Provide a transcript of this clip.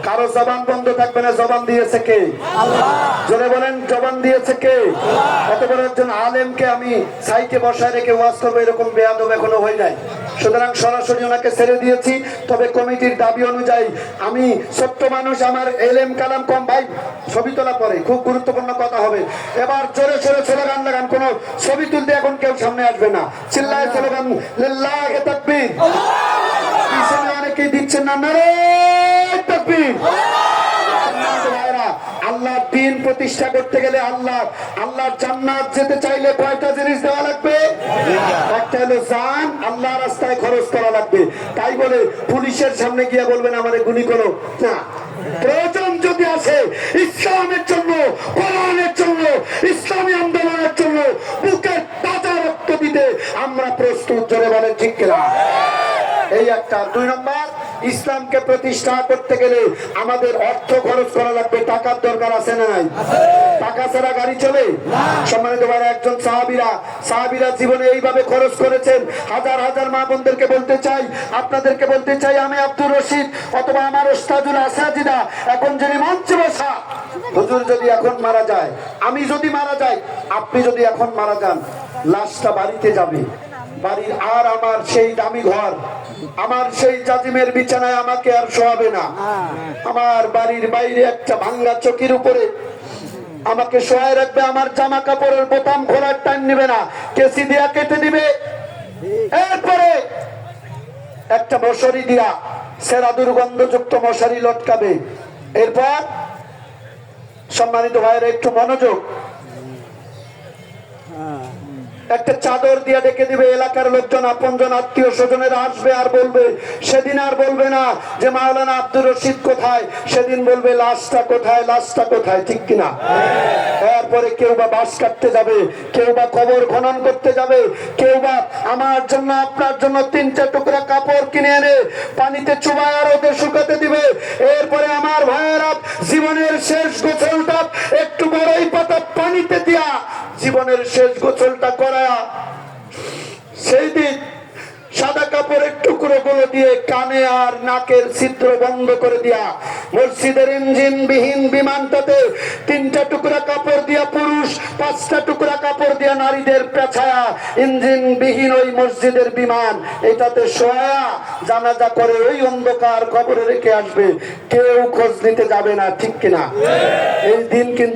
কারো জবান বন্ধ থাকবে না। জবান দিয়েছে কে? জোরে বলেন, জবান দিয়েছে কে? অত বড় একজন আলেমকে আমি সাইকে বসায় রেখে ওয়াজ করবো, এরকম বেয়াদব এখনো হয় নাই। সুতরাং সরাসরি ওনাকে ছেড়ে দিয়েছি। তবে কমিটির দাবি অনুযায়ী আমি ছোট্ট মানুষ, আমার এলেম কালাম কম। ভাই ছবি তোলা পরে খুব গুরুত্বপূর্ণ কথা হবে। এবার জোরে সোরে স্লোগান লাগান, কোন ছবি তুলতে এখন কেউ সামনে আসবে না। চিল্লায় স্লোগান লিল্লাহি তাকবীর। পিছনে অনেকেই দিচ্ছেন না, নারে তাকবীর। আল্লাহর দ্বীন প্রতিষ্ঠা করতে গেলে, আল্লাহর জান্নাত যেতে চাইলে কয়টা জিনিস দেওয়া লাগবে? একটা হলো জান, আল্লাহর রাস্তায় খরচ করা লাগবে। তাই বলে পুলিশের সামনে গিয়ে বলবেন আমারে গুলি করো না। প্রয়োজন যদি আসে ইসলামের জন্য, কোরআনের জন্য, ইসলামী আন্দোলনের জন্য বুকের তাজা রক্ত দিতে আমরা প্রস্তুত। জোরে বলেন ঠিক কিনা? এই একটা। 2 নম্বর, ইসলামকে প্রতিষ্ঠা করতে গেলে আমাদের অর্থ খরচ করা লাগবে। টাকার দরকার আছে না নাই? টাকা ছাড়া গাড়ি চলে? সম্মানিত ভাইরা, একজন সাহাবীরা জীবনে এইভাবে খরচ করেছেন। হাজার হাজার মা বোনদেরকে বলতে চাই, আপনাদেরকে বলতে চাই, আমি আব্দুর রশিদ অথবা আমার ওস্তাদুল আসাজিদা এখন যিনি মঞ্চে বসা, হুজুর যদি এখন মারা যায়, আমি যদি মারা যাই, আপনি যদি এখন মারা যান, লাশটা বাড়িতে যাবে। বাড়ির আর আমার সেই দামি ঘর, আমার সেই জাজিমের বিছানায় আমাকে আর শোয়াবে না। আমার বাড়ির বাইরে একটা ভাঙ্গা চকির উপরে আমাকে শোয়ায় রাখবে। আমার জামা কাপড়ের বোতাম খোলার টাইম নেবে না, কেসি দিয়া কেটে দিবে। এরপরে একটা মশারি দিয়া, সেরা দুর্গন্ধযুক্ত মশারি লটকাবে। এরপর সম্মানিত ভাইয়েরা একটু মনোযোগ, একটা চাদর দিয়ে ডেকে দিবে। এলাকার লোকজন, আপনজন, আত্মীয় স্বজনেরা আসবে আর বলবে, সেদিন আর বলবে না যে মাওলানা আব্দুর রশিদ কোথায়, সেদিন বলবে লাশটা কোথায়, লাশটা কোথায়, ঠিক কিনা? এরপরে কেউ বা বাঁশ কাটতে যাবে, কেউ বা কবর খনন করতে যাবে, কেউ বা আমার জন্য আপনার জন্য 3-4 টুকরা কাপড় কিনে এনে পানিতে চুবায় আর ওদের শুকাতে দিবে। এরপরে আমার ভাইয়েরা জীবনের শেষ গোসলটা একটু বড়ই পাতা পানিতে দিয়া, জীবনের শেষ গোসলটা করায়া, সেই দিন সাদা কাপড়ের টুকরো গুলো দিয়ে কানে আর নাকের ছিদ্র বন্ধ করে দিয়া, মসজিদের ইঞ্জিন বিহীন বিমানটাতে 3টা টুকরা কাপড় দিয়া পুরুষ, 5টা টুকরা কাপড় দিয়া নারীদের পেছায়া ইঞ্জিন বিহীন ওই মসজিদের বিমান, এটাতে শোয়া জানাজা করে ওই অন্ধকার কবরে রেখে আসবে। কেউ খোঁজ নিতে যাবে না, ঠিক কিনা? এই দিন কিন্তু